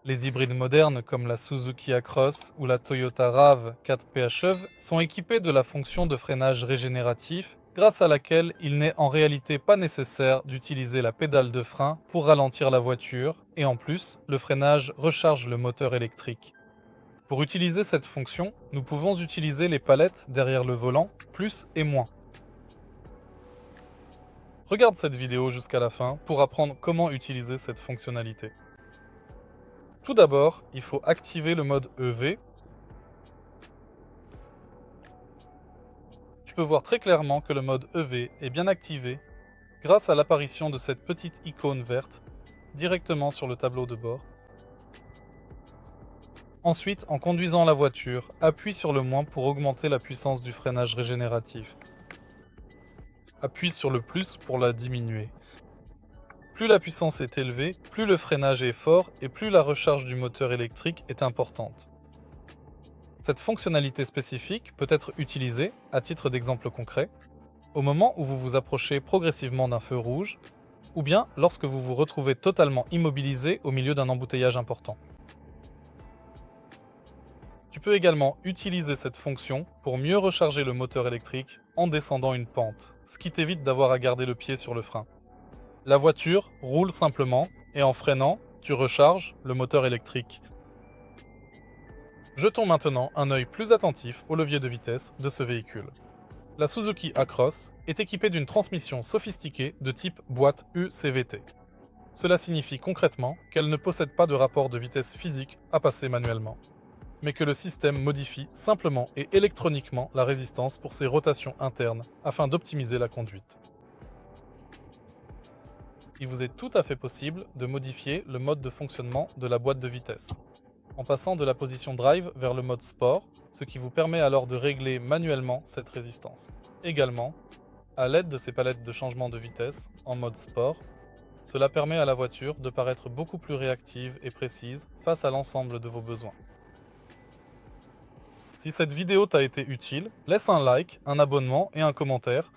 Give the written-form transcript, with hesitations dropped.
Les hybrides modernes comme la Suzuki Across ou la Toyota RAV4 PHEV sont équipés de la fonction de freinage régénératif grâce à laquelle il n'est en réalité pas nécessaire d'utiliser la pédale de frein pour ralentir la voiture et en plus, le freinage recharge le moteur électrique. Pour utiliser cette fonction, nous pouvons utiliser les palettes derrière le volant, plus et moins. Regarde cette vidéo jusqu'à la fin pour apprendre comment utiliser cette fonctionnalité. Tout d'abord, il faut activer le mode EV. Tu peux voir très clairement que le mode EV est bien activé grâce à l'apparition de cette petite icône verte directement sur le tableau de bord. Ensuite, en conduisant la voiture, appuie sur le moins pour augmenter la puissance du freinage régénératif. Appuie sur le plus pour la diminuer. Plus la puissance est élevée, plus le freinage est fort et plus la recharge du moteur électrique est importante. Cette fonctionnalité spécifique peut être utilisée, à titre d'exemple concret, au moment où vous vous approchez progressivement d'un feu rouge, ou bien lorsque vous vous retrouvez totalement immobilisé au milieu d'un embouteillage important. Tu peux également utiliser cette fonction pour mieux recharger le moteur électrique en descendant une pente, ce qui t'évite d'avoir à garder le pied sur le frein. La voiture roule simplement et en freinant, tu recharges le moteur électrique. Jetons maintenant un œil plus attentif au levier de vitesse de ce véhicule. La Suzuki Across est équipée d'une transmission sophistiquée de type boîte UCVT. Cela signifie concrètement qu'elle ne possède pas de rapport de vitesse physique à passer manuellement, mais que le système modifie simplement et électroniquement la résistance pour ses rotations internes afin d'optimiser la conduite. Il vous est tout à fait possible de modifier le mode de fonctionnement de la boîte de vitesse, en passant de la position drive vers le mode sport, ce qui vous permet alors de régler manuellement cette résistance. Également, à l'aide de ces palettes de changement de vitesse en mode sport, cela permet à la voiture de paraître beaucoup plus réactive et précise face à l'ensemble de vos besoins. Si cette vidéo t'a été utile, laisse un like, un abonnement et un commentaire